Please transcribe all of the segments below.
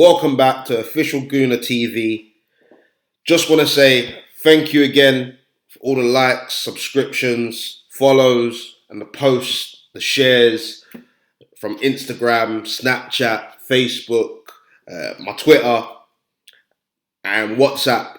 welcome back to Official Gooner TV. Just want to say thank you again for all the likes, subscriptions, follows, and the posts, the shares from Instagram, Snapchat, Facebook, my Twitter, and WhatsApp.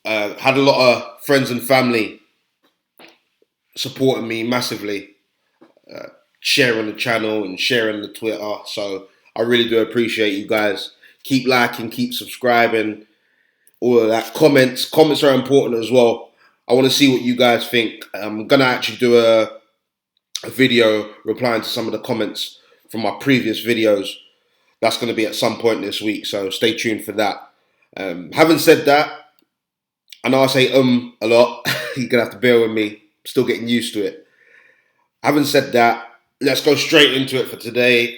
Had a lot of friends and family supporting me massively, sharing the channel and sharing the Twitter. So I really do appreciate you guys. Keep liking, keep subscribing, all of that. Comments are important as well. I want to see what you guys think. I'm going to actually do a video replying to some of the comments from my previous videos. That's going to be at some point this week, so stay tuned for that. Having said that, I know I say a lot. You're going to have to bear with me. I'm still getting used to it. Having said that, let's go straight into it for today.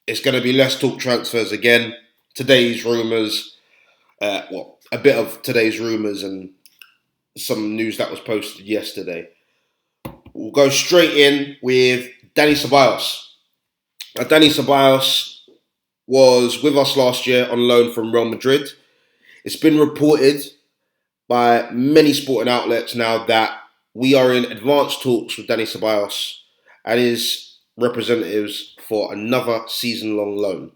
It's going to be Let's Talk Transfers again. Today's rumours, a bit of today's rumours and some news that was posted yesterday. We'll go straight in with Dani Ceballos. Now, Dani Ceballos was with us last year on loan from Real Madrid. It's been reported by many sporting outlets now that we are in advanced talks with Dani Ceballos and his representatives for another season-long loan.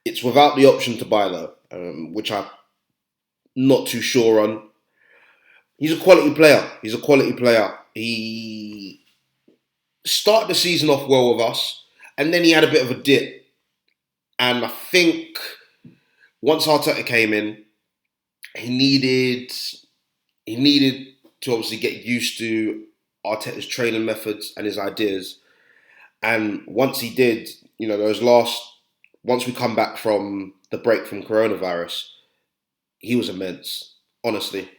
It's without the option to buy though, which I'm not too sure on. He's a quality player. He started the season off well with us, and then he had a bit of a dip. And I think once Arteta came in, he needed to obviously get used to Arteta's training methods and his ideas. And once he did, once we come back from the break from coronavirus, he was immense, honestly.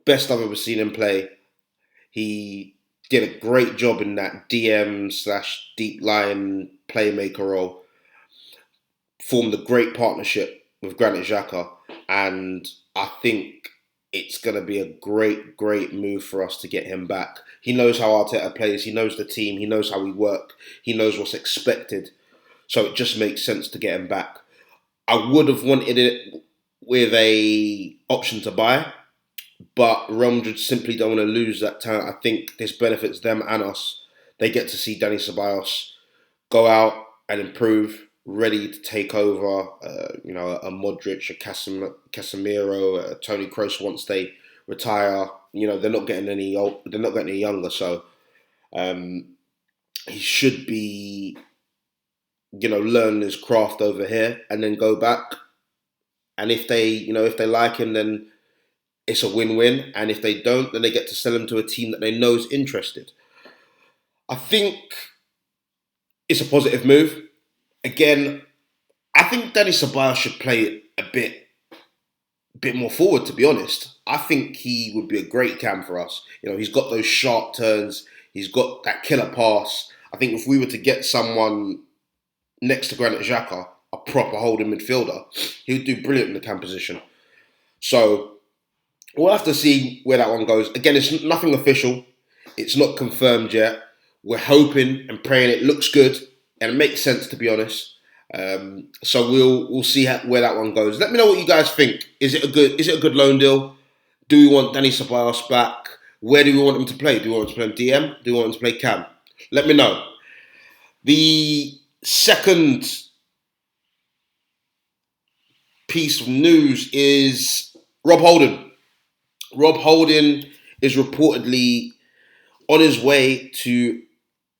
Best I've ever seen him play. He did a great job in that DM/deep line playmaker role. Formed a great partnership with Granit Xhaka, and I think it's going to be a great move for us to get him back. He knows how Arteta plays, he knows the team, he knows how we work, he knows what's expected. So it just makes sense to get him back. I would have wanted it with a option to buy, but Real Madrid simply don't want to lose that talent. I think this benefits them and us. They get to see Dani Ceballos go out and improve, ready to take over, a Modric, a Casemiro, a Toni Kroos once they retire. They're not getting any younger, so he should be, learn his craft over here and then go back. And if they like him, then it's a win-win. And if they don't, then they get to sell him to a team that they know is interested. I think it's a positive move. Again, I think Dani Ceballos should play a bit more forward, to be honest. I think he would be a great cam for us. He's got those sharp turns. He's got that killer pass. I think if we were to get someone next to Granit Xhaka, a proper holding midfielder, he would do brilliant in the cam position. So we'll have to see where that one goes. Again, it's nothing official. It's not confirmed yet. We're hoping and praying it looks good. And it makes sense, to be honest. So we'll see where that one goes. Let me know what you guys think. Is it a good loan deal? Do we want Dani Ceballos back? Where do we want him to play? Do we want him to play DM? Do we want him to play cam? Let me know. The second piece of news is Rob Holding. Rob Holding is reportedly on his way to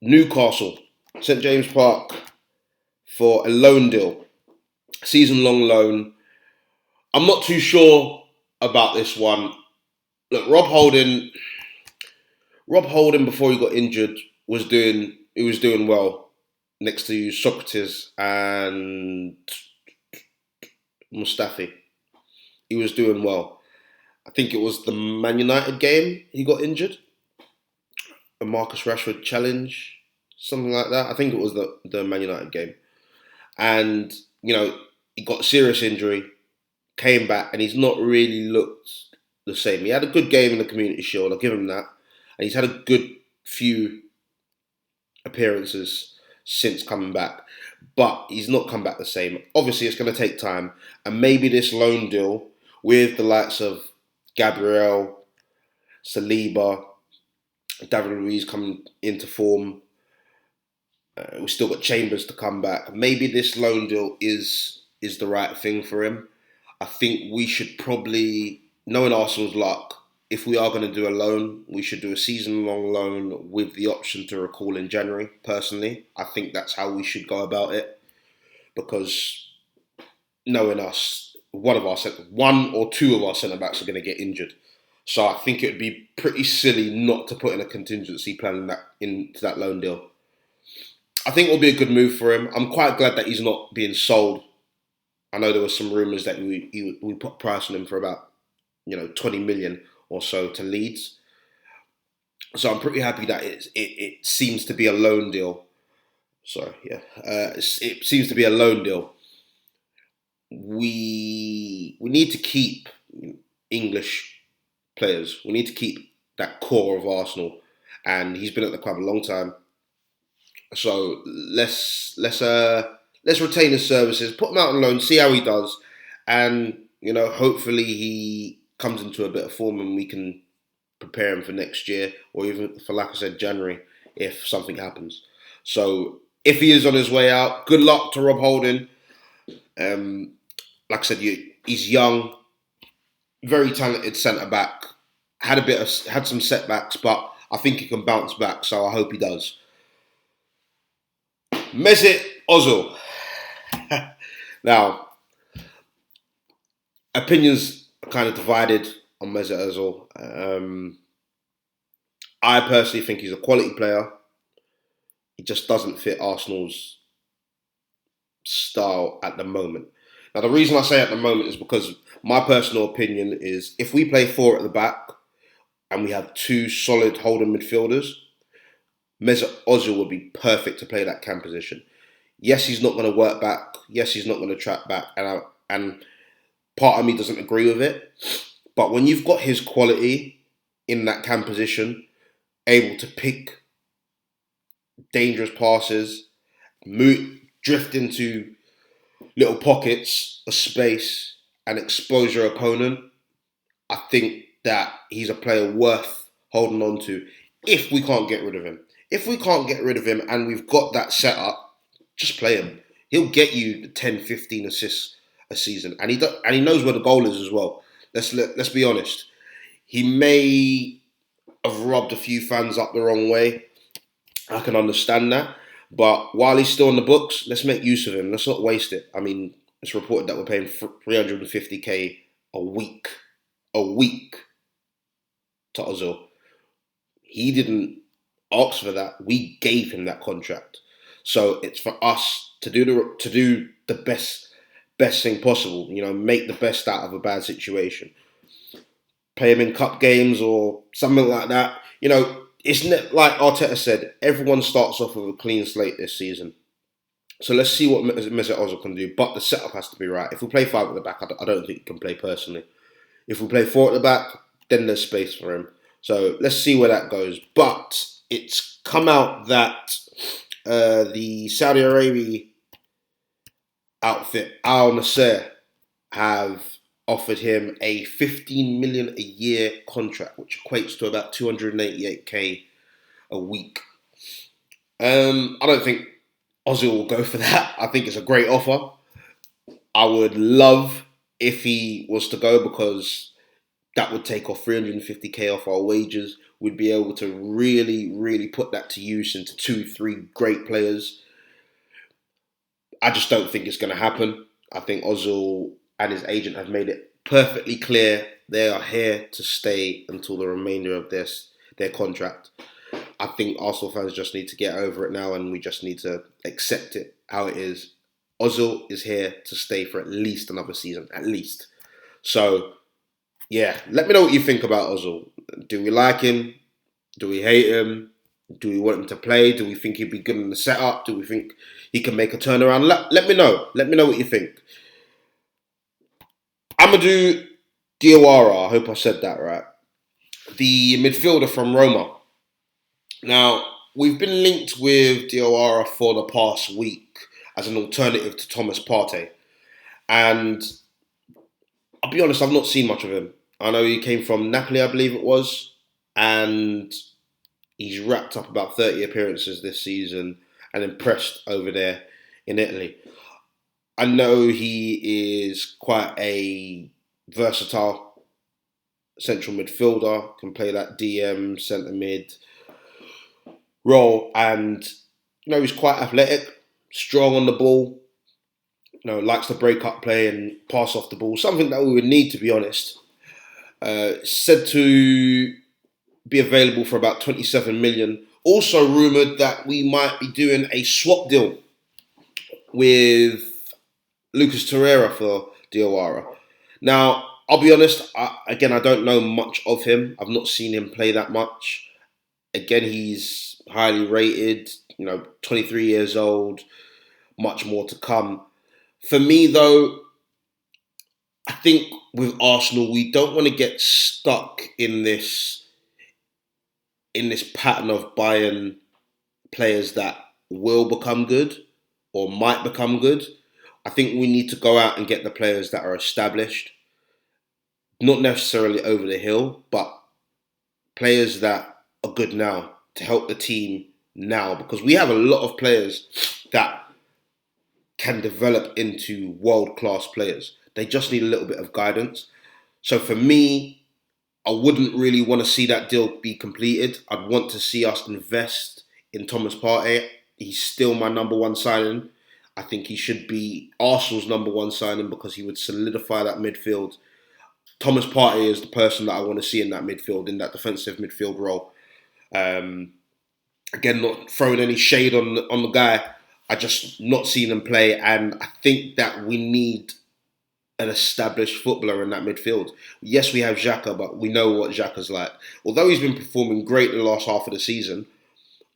Newcastle, St James Park, for a loan deal, season-long loan. I'm not too sure about this one. Look, Rob Holding before he got injured was doing well next to Socrates and Mustafi. He was doing well. I think it was the Man United game he got injured, a Marcus Rashford challenge. Something like that. I think it was the Man United game. And, he got a serious injury, came back, and he's not really looked the same. He had a good game in the Community Shield, I'll give him that. And he's had a good few appearances since coming back. but he's not come back the same. Obviously, it's going to take time, and maybe this loan deal with the likes of Gabriel, Saliba, David Luiz coming into form. We've still got Chambers to come back. Maybe this loan deal is the right thing for him. I think we should probably, knowing Arsenal's luck, if we are going to do a loan, we should do a season-long loan with the option to recall in January, personally. I think that's how we should go about it. Because knowing us, one or two of our centre-backs are going to get injured. So I think it would be pretty silly not to put in a contingency plan into that loan deal. I think it will be a good move for him. I'm quite glad that he's not being sold. I know there were some rumours that we put price on him for about 20 million or so to Leeds. So I'm pretty happy that it seems to be a loan deal. It seems to be a loan deal. We need to keep English players. We need to keep that core of Arsenal, and he's been at the club a long time. So let's retain his services, put him out on loan, see how he does, and hopefully he comes into a bit of form and we can prepare him for next year, or even for, like I said, January, if something happens. So if he is on his way out, good luck to Rob Holding. Like I said, he's young, very talented centre back. Had some setbacks, but I think he can bounce back. So I hope he does. Mesut Ozil. Now, opinions are kind of divided on Mesut Ozil. I personally think he's a quality player. He just doesn't fit Arsenal's style at the moment. Now, the reason I say at the moment is because my personal opinion is if we play 4 at the back and we have 2 solid holding midfielders, Mesut Ozil would be perfect to play that cam position. Yes, he's not going to work back. Yes, he's not going to track back. And part of me doesn't agree with it. But when you've got his quality in that cam position, able to pick dangerous passes, drift into little pockets of space and expose your opponent, I think that he's a player worth holding on to if we can't get rid of him. If we can't get rid of him and we've got that set up, just play him. He'll get you 10, 15 assists a season. And he knows where the goal is as well. Let's be honest. He may have rubbed a few fans up the wrong way. I can understand that. But while he's still on the books, let's make use of him. Let's not waste it. I mean, it's reported that we're paying 350k a week to Ozil. He didn't ask for that. We gave him that contract. So it's for us to do the best thing possible. Make the best out of a bad situation. Play him in cup games or something like that. It's like Arteta said, everyone starts off with a clean slate this season. So let's see what Mesut Ozil can do. But the setup has to be right. If we play 5 at the back, I don't think he can play personally. If we play 4 at the back, then there's space for him. So let's see where that goes. But it's come out that the Saudi Arabia outfit, Al Nassr, have offered him a 15 million a year contract, which equates to about 288k a week. I don't think Ozil will go for that. I think it's a great offer. I would love if he was to go, because that would take off 350k off our wages. We'd be able to really, really put that to use into 2-3 great players. I just don't think it's going to happen. I think Ozil and his agent have made it perfectly clear they are here to stay until the remainder of their contract. I think Arsenal fans just need to get over it now, and we just need to accept it how it is. Ozil is here to stay for at least another season, at least. So, yeah, let me know what you think about Ozil. Do we like him? Do we hate him? Do we want him to play? Do we think he'd be good in the setup? Do we think he can make a turnaround? Let me know. Let me know what you think. Amadou Diawara, I hope I said that right. The midfielder from Roma. Now, we've been linked with Diawara for the past week, as an alternative to Thomas Partey. And I'll be honest, I've not seen much of him. I know he came from Napoli, I believe it was, and he's wrapped up about 30 appearances this season and impressed over there in Italy. I know he is quite a versatile central midfielder, can play that DM, centre mid role, and he's quite athletic, strong on the ball, likes to break up play and pass off the ball, something that we would need, to be honest. Said to be available for about 27 million. Also rumoured that we might be doing a swap deal with Lucas Torreira for Diawara. Now, I'll be honest, I don't know much of him. I've not seen him play that much. Again, he's highly rated, 23 years old, much more to come. For me, though, I think with Arsenal, we don't want to get stuck in this pattern of buying players that will become good or might become good. I think we need to go out and get the players that are established, not necessarily over the hill, but players that are good now to help the team now, because we have a lot of players that can develop into world-class players. They just need a little bit of guidance. So for me, I wouldn't really want to see that deal be completed. I'd want to see us invest in Thomas Partey. He's still my number one signing. I think he should be Arsenal's number one signing because he would solidify that midfield. Thomas Partey is the person that I want to see in that midfield, in that defensive midfield role. Again, not throwing any shade on the guy. I just not seen him play, and I think that we need an established footballer in that midfield. Yes, we have Xhaka, but we know what Xhaka's like. Although he's been performing great in the last half of the season,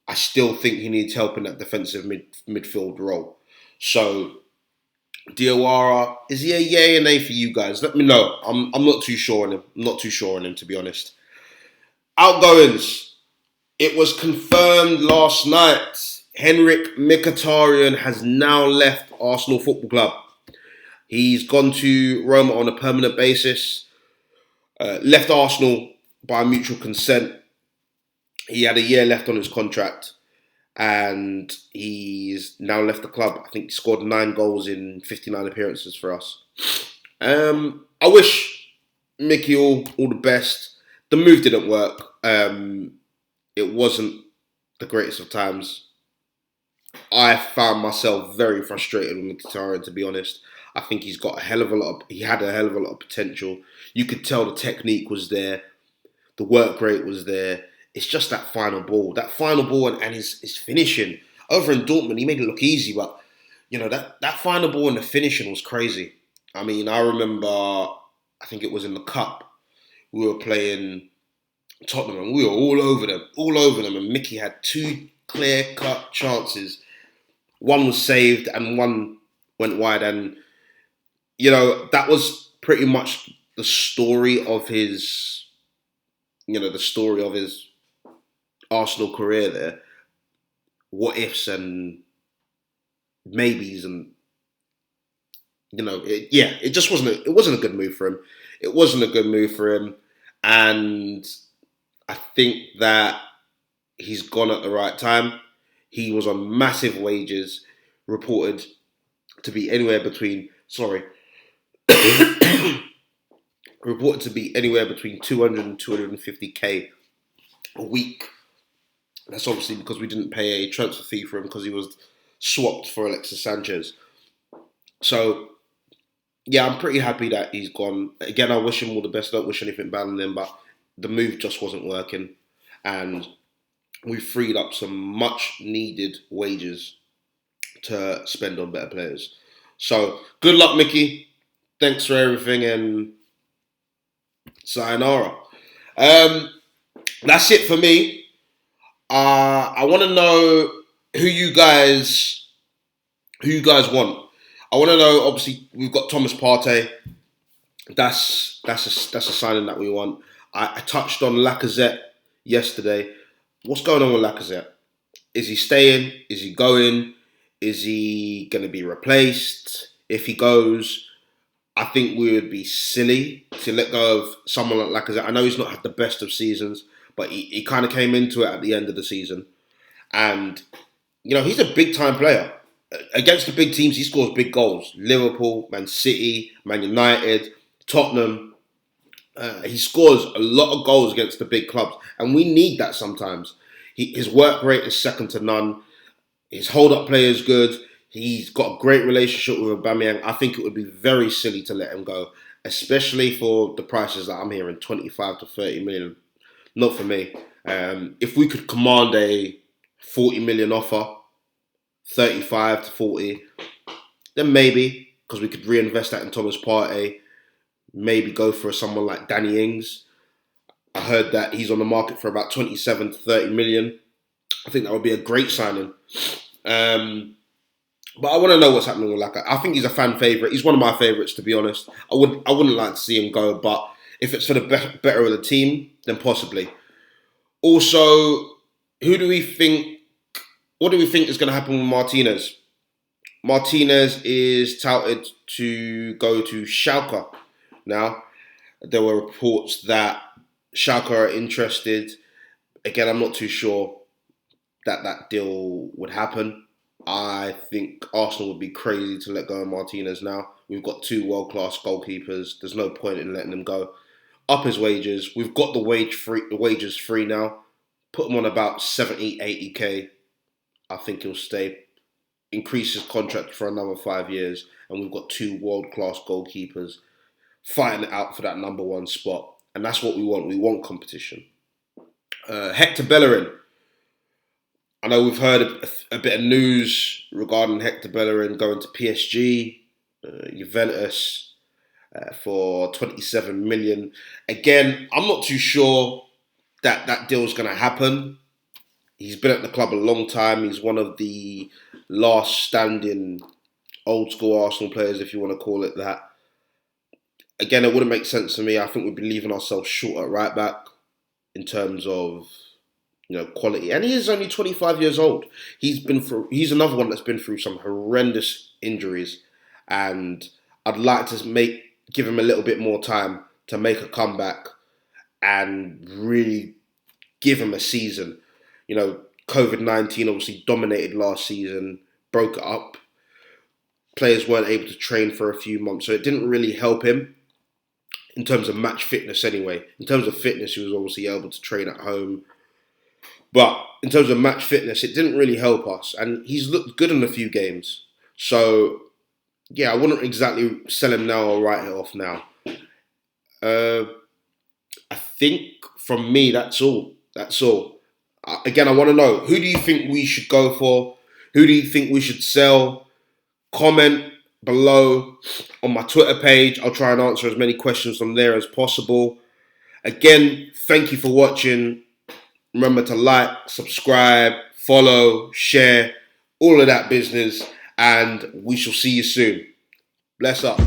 I still think he needs help in that defensive midfield role. So, Diawara, is he a yay and nay for you guys? Let me know. I'm not too sure on him. I'm not too sure on him, to be honest. Outgoings. It was confirmed last night. Henrikh Mkhitaryan has now left Arsenal Football Club. He's gone to Roma on a permanent basis. Left Arsenal by mutual consent. He had a year left on his contract. And he's now left the club. I think he scored 9 goals in 59 appearances for us. I wish Mickey all the best. The move didn't work. It wasn't the greatest of times. I found myself very frustrated with Mkhitaryan, to be honest. I think he had a hell of a lot of potential. You could tell the technique was there. The work rate was there. It's just that final ball. And his finishing. Over in Dortmund, he made it look easy, but that final ball and the finishing was crazy. I mean, I remember, I think it was in the Cup, we were playing Tottenham and we were all over them, and Mickey had 2 clear-cut chances. One was saved and one went wide, and that was pretty much the story of his Arsenal career there. What ifs and maybes, and it just wasn't a good move for him. It wasn't a good move for him, and I think that he's gone at the right time. He was on massive wages, reported to be anywhere between 200 and 250k a week. That's obviously because we didn't pay a transfer fee for him because he was swapped for Alexis Sanchez. So, yeah, I'm pretty happy that he's gone. Again, I wish him all the best. I don't wish anything bad on him, but the move just wasn't working. And we freed up some much needed wages to spend on better players. So, good luck, Mickey. Thanks for everything, and sayonara. That's it for me. I want to know who you guys want. I want to know. Obviously, we've got Thomas Partey. That's a signing that we want. I touched on Lacazette yesterday. What's going on with Lacazette? Is he staying? Is he going? Is he going to be replaced? If he goes, I think we would be silly to let go of someone like Lacazette. I know he's not had the best of seasons, but he kind of came into it at the end of the season. And, he's a big-time player. Against the big teams, he scores big goals. Liverpool, Man City, Man United, Tottenham. He scores a lot of goals against the big clubs. And we need that sometimes. His work rate is second to none. His hold-up play is good. He's got a great relationship with Aubameyang. I think it would be very silly to let him go, especially for the prices that I'm hearing, 25 to 30 million. Not for me. If we could command a 40 million offer, 35 to 40, then maybe, because we could reinvest that in Thomas Partey, maybe go for someone like Danny Ings. I heard that he's on the market for about 27 to 30 million. I think that would be a great signing. But I want to know what's happening with Laka. I think he's a fan favourite. He's one of my favourites, to be honest. I wouldn't like to see him go, but if it's for the better of the team, then possibly. Also, what do we think is going to happen with Martinez? Martinez is touted to go to Schalke now. There were reports that Schalke are interested. Again, I'm not too sure that deal would happen. I think Arsenal would be crazy to let go of Martinez now. We've got 2 world-class goalkeepers. There's no point in letting them go. Up his wages. We've got the wages free now. Put him on about 70, 80k. I think he'll stay. Increase his contract for another 5 years. And we've got 2 world-class goalkeepers fighting it out for that number 1 spot. And that's what we want. We want competition. Hector Bellerin. I know we've heard a bit of news regarding Hector Bellerin going to PSG, Juventus, for 27 million. Again, I'm not too sure that deal's going to happen. He's been at the club a long time. He's one of the last standing old school Arsenal players, if you want to call it that. Again, it wouldn't make sense to me. I think we'd be leaving ourselves short at right back in terms of quality. And he is only 25 years old. He's another one that's been through some horrendous injuries. And I'd like to give him a little bit more time to make a comeback and really give him a season. COVID-19 obviously dominated last season, broke it up. Players weren't able to train for a few months, so it didn't really help him in terms of match fitness anyway. In terms of fitness, he was obviously able to train at home. But in terms of match fitness, it didn't really help us. And he's looked good in a few games. So, yeah, I wouldn't exactly sell him now or write it off now. I think from me, that's all. Again, I want to know, who do you think we should go for? Who do you think we should sell? Comment below on my Twitter page. I'll try and answer as many questions from there as possible. Again, thank you for watching. Remember to like, subscribe, follow, share, all of that business. And we shall see you soon. Bless up.